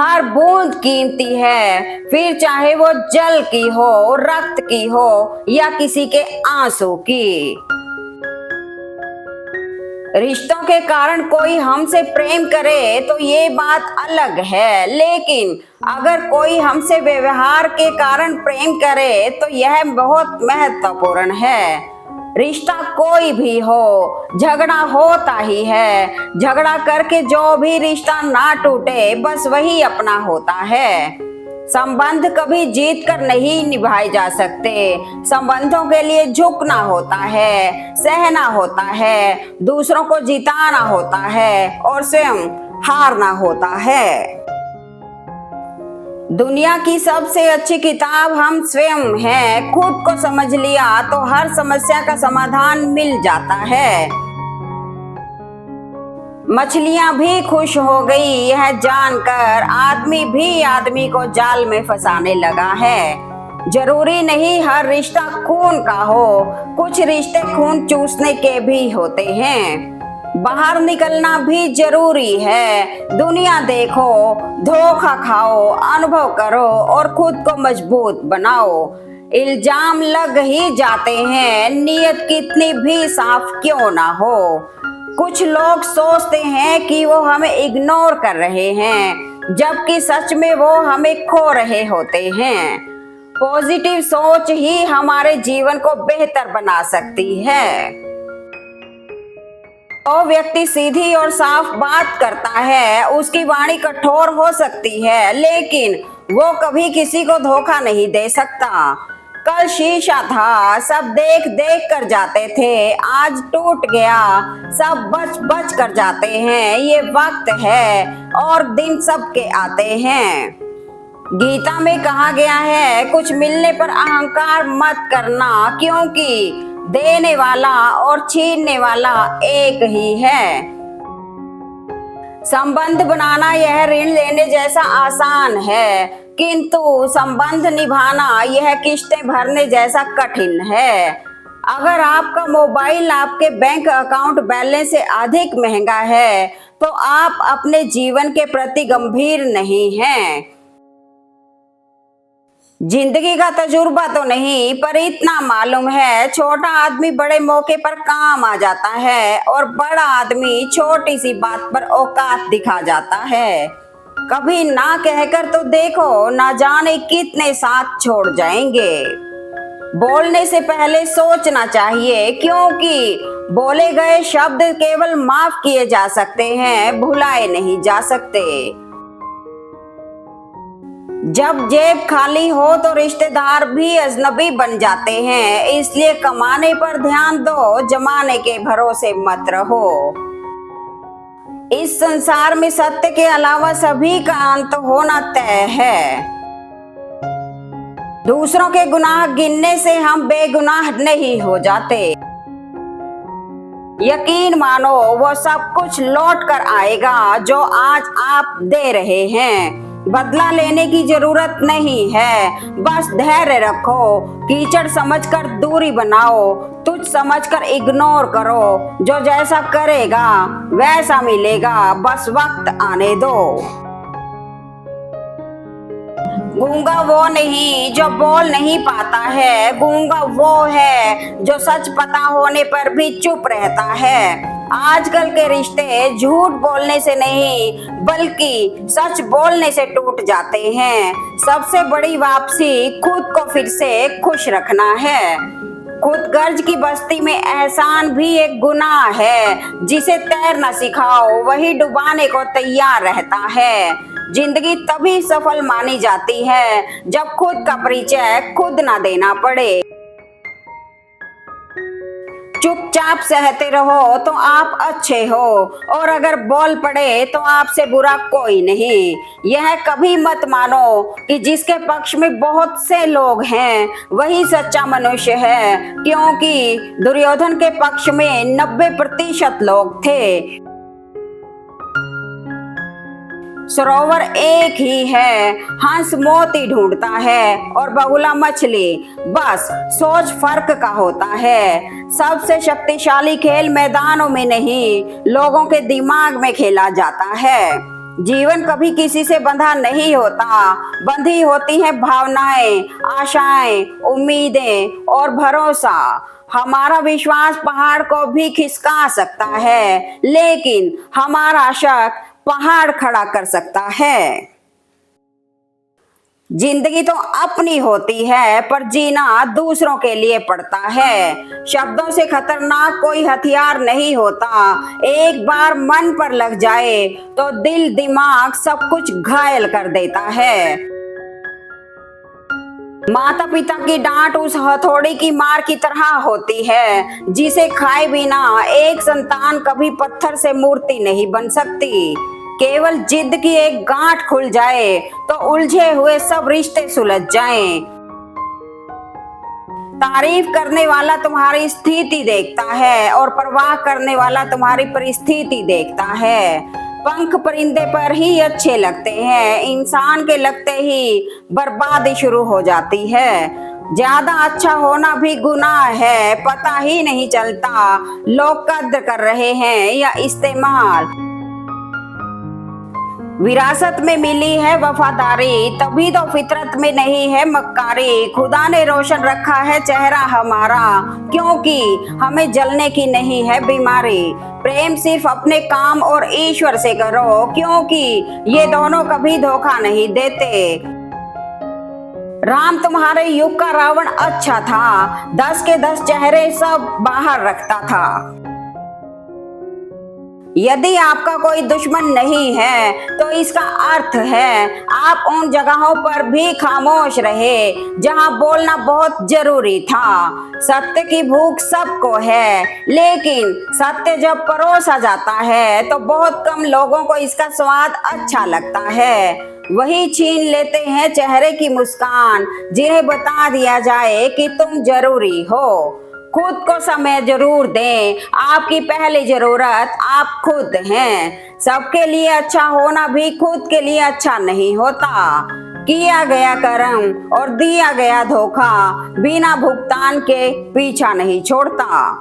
हर बूंद कीमती है, फिर चाहे वो जल की हो, रक्त की हो या किसी के आंसू की। रिश्तों के कारण कोई हमसे प्रेम करे तो ये बात अलग है, लेकिन अगर कोई हमसे व्यवहार के कारण प्रेम करे तो यह बहुत महत्वपूर्ण है। रिश्ता कोई भी हो, झगड़ा होता ही है। झगड़ा करके जो भी रिश्ता ना टूटे, बस वही अपना होता है। संबंध कभी जीत कर नहीं निभाए जा सकते। संबंधों के लिए झुकना होता है, सहना होता है, दूसरों को जिताना होता है और स्वयं हारना होता है। दुनिया की सबसे अच्छी किताब हम स्वयं हैं। खुद को समझ लिया तो हर समस्या का समाधान मिल जाता है। मछलियां भी खुश हो गई यह जानकर आदमी भी आदमी को जाल में फंसाने लगा है। जरूरी नहीं हर रिश्ता खून का हो, कुछ रिश्ते खून चूसने के भी होते हैं। बाहर निकलना भी जरूरी है। दुनिया देखो, धोखा खाओ, अनुभव करो और खुद को मजबूत बनाओ। इल्जाम लग ही जाते हैं, नियत कितनी भी साफ क्यों ना हो। कुछ लोग सोचते हैं कि वो हमें इग्नोर कर रहे हैं, जबकि सच में वो हमें खो रहे होते हैं। पॉजिटिव सोच ही हमारे जीवन को बेहतर बना सकती है। वो व्यक्ति सीधी और साफ बात करता है, उसकी वाणी कठोर हो सकती है, लेकिन वो कभी किसी को धोखा नहीं दे सकता। कल शीशा था, सब देख देख कर जाते थे, आज टूट गया, सब बच बच कर जाते हैं। ये वक्त है और दिन सबके आते हैं। गीता में कहा गया है, कुछ मिलने पर अहंकार मत करना, क्योंकि देने वाला और छीनने वाला एक ही है। संबंध बनाना यह ऋण लेने जैसा आसान है, किंतु संबंध निभाना यह किस्तें भरने जैसा कठिन है। अगर आपका मोबाइल आपके बैंक अकाउंट बैलेंस से अधिक महंगा है तो आप अपने जीवन के प्रति गंभीर नहीं हैं। जिंदगी का तजुर्बा तो नहीं, पर इतना मालूम है, छोटा आदमी बड़े मौके पर काम आ जाता है और बड़ा आदमी छोटी सी बात पर औकात दिखा जाता है। कभी ना कहकर तो देखो, ना जाने कितने साथ छोड़ जाएंगे। बोलने से पहले सोचना चाहिए, क्योंकि बोले गए शब्द केवल माफ किए जा सकते हैं, भुलाए नहीं जा सकते। जब जेब खाली हो तो रिश्तेदार भी अजनबी बन जाते हैं, इसलिए कमाने पर ध्यान दो, जमाने के भरोसे मत रहो। इस संसार में सत्य के अलावा सभी का अंत होना तय है। दूसरों के गुनाह गिनने से हम बेगुनाह नहीं हो जाते। यकीन मानो, वो सब कुछ लौट कर आएगा जो आज आप दे रहे हैं। बदला लेने की जरूरत नहीं है, बस धैर्य रखो। कीचड़ समझकर दूरी बनाओ, तुझ समझकर इग्नोर करो। जो जैसा करेगा वैसा मिलेगा, बस वक्त आने दो। गूंगा वो नहीं जो बोल नहीं पाता है, गूंगा वो है जो सच पता होने पर भी चुप रहता है। आजकल के रिश्ते झूठ बोलने से नहीं, बल्कि सच बोलने से टूट जाते हैं। सबसे बड़ी वापसी खुद को फिर से खुश रखना है। खुद गर्ज की बस्ती में एहसान भी एक गुनाह है। जिसे तैरना सिखाओ वही डुबाने को तैयार रहता है। जिंदगी तभी सफल मानी जाती है जब खुद का परिचय खुद ना देना पड़े। चुपचाप सहते रहो तो आप अच्छे हो, और अगर बोल पड़े तो आपसे बुरा कोई नहीं। यह कभी मत मानो कि जिसके पक्ष में बहुत से लोग हैं वही सच्चा मनुष्य है, क्योंकि दुर्योधन के पक्ष में 90% लोग थे। सरोवर एक ही है, हंस मोती ढूंढता है और बगुला मछली, बस सोच फर्क का होता है। सबसे शक्तिशाली खेल मैदानों में नहीं, लोगों के दिमाग में खेला जाता है। जीवन कभी किसी से बंधा नहीं होता, बंधी होती हैं भावनाएं, आशाएं, उम्मीदें और भरोसा। हमारा विश्वास पहाड़ को भी खिसका सकता है, लेकिन हमारा शक पहाड़ खड़ा कर सकता है। जिंदगी तो अपनी होती है, पर जीना दूसरों के लिए पड़ता है। शब्दों से खतरनाक कोई हथियार नहीं होता। एक बार मन पर लग जाए तो दिल दिमाग सब कुछ घायल कर देता है। माता पिता की डांट उस हथौड़ी की मार की तरह होती है, जिसे खाए बिना एक संतान कभी पत्थर से मूर्ति नहीं बन सकती। केवल जिद की एक गांठ खुल जाए तो उलझे हुए सब रिश्ते सुलझ जाएं। तारीफ करने वाला तुम्हारी स्थिति देखता है और परवाह करने वाला तुम्हारी परिस्थिति देखता है। पंख परिंदे पर ही अच्छे लगते हैं, इंसान के लगते ही बर्बादी शुरू हो जाती है। ज्यादा अच्छा होना भी गुनाह है, पता ही नहीं चलता लोग कद्र कर रहे हैं या इस्तेमाल। विरासत में मिली है वफादारी, तभी तो फितरत में नहीं है मक्कारी। खुदा ने रोशन रखा है चेहरा हमारा, क्योंकि हमें जलने की नहीं है बीमारी। प्रेम सिर्फ अपने काम और ईश्वर से करो, क्योंकि ये दोनों कभी धोखा नहीं देते। राम तुम्हारे युग का रावण अच्छा था, 10 के 10 चेहरे सब बाहर रखता था। यदि आपका कोई दुश्मन नहीं है तो इसका अर्थ है आप उन जगहों पर भी खामोश रहे जहां बोलना बहुत जरूरी था। सत्य की भूख सबको है, लेकिन सत्य जब परोसा जाता है तो बहुत कम लोगों को इसका स्वाद अच्छा लगता है। वही छीन लेते हैं चेहरे की मुस्कान, जिन्हें बता दिया जाए कि तुम जरूरी हो। खुद को समय जरूर दें, आपकी पहली जरूरत आप खुद हैं। सबके लिए अच्छा होना भी खुद के लिए अच्छा नहीं होता। किया गया कर्म और दिया गया धोखा बिना भुगतान के पीछा नहीं छोड़ता।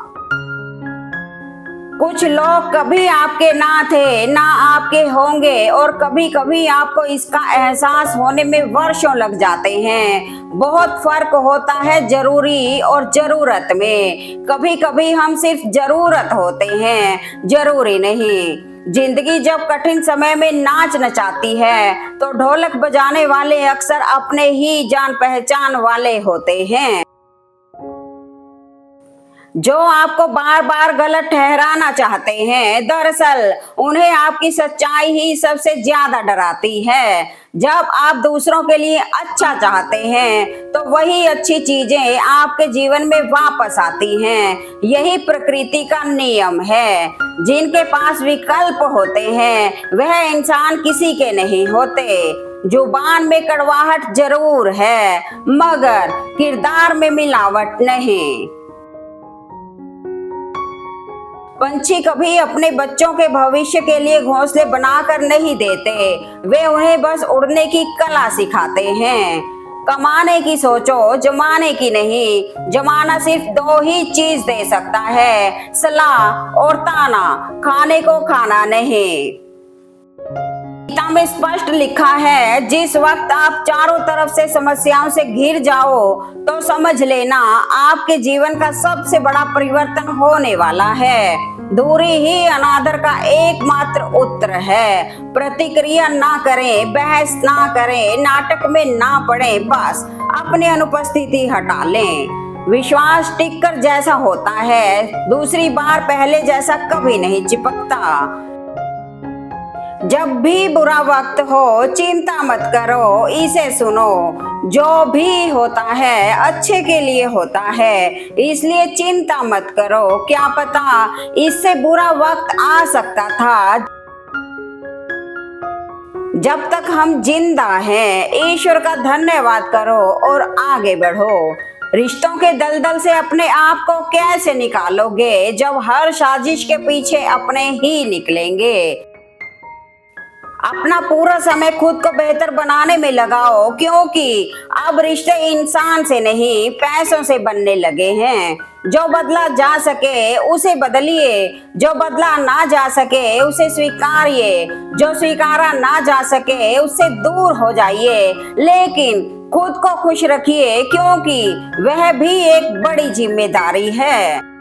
कुछ लोग कभी आपके ना थे ना आपके होंगे, और कभी कभी आपको इसका एहसास होने में वर्षों लग जाते हैं। बहुत फर्क होता है जरूरी और जरूरत में। कभी कभी हम सिर्फ जरूरत होते हैं, जरूरी नहीं। जिंदगी जब कठिन समय में नाच नचाती है तो ढोलक बजाने वाले अक्सर अपने ही जान पहचान वाले होते हैं। जो आपको बार बार गलत ठहराना चाहते हैं, दरअसल उन्हें आपकी सच्चाई ही सबसे ज्यादा डराती है। जब आप दूसरों के लिए अच्छा चाहते हैं तो वही अच्छी चीजें आपके जीवन में वापस आती हैं। यही प्रकृति का नियम है। जिनके पास विकल्प होते हैं वह इंसान किसी के नहीं होते। जुबान में कड़वाहट जरूर है, मगर किरदार में मिलावट नहीं। पंछी कभी अपने बच्चों के भविष्य के लिए घोंसले बनाकर नहीं देते, वे उन्हें बस उड़ने की कला सिखाते हैं। कमाने की सोचो, जमाने की नहीं। जमाना सिर्फ 2 ही चीज दे सकता है, सलाह और ताना, खाने को खाना नहीं। गीता में स्पष्ट लिखा है, जिस वक्त आप चारों तरफ से समस्याओं से घिर जाओ तो समझ लेना आपके जीवन का सबसे बड़ा परिवर्तन होने वाला है। दूरी ही अनादर का एकमात्र उत्तर है। प्रतिक्रिया ना करें, बहस ना करें, नाटक में ना पड़े, बस अपनी अनुपस्थिति हटा लें। विश्वास टिक्कर जैसा होता है, दूसरी बार पहले जैसा कभी नहीं चिपकता। जब भी बुरा वक्त हो चिंता मत करो, इसे सुनो। जो भी होता है अच्छे के लिए होता है, इसलिए चिंता मत करो। क्या पता इससे बुरा वक्त आ सकता था। जब तक हम जिंदा हैं, ईश्वर का धन्यवाद करो और आगे बढ़ो। रिश्तों के दलदल से अपने आप को कैसे निकालोगे जब हर साजिश के पीछे अपने ही निकलेंगे। अपना पूरा समय खुद को बेहतर बनाने में लगाओ, क्योंकि अब रिश्ते इंसान से नहीं पैसों से बनने लगे हैं। जो बदला जा सके उसे बदलिए, जो बदला ना जा सके उसे स्वीकारिए, जो स्वीकारा ना जा सके उससे दूर हो जाइए, लेकिन खुद को खुश रखिए, क्योंकि वह भी एक बड़ी जिम्मेदारी है।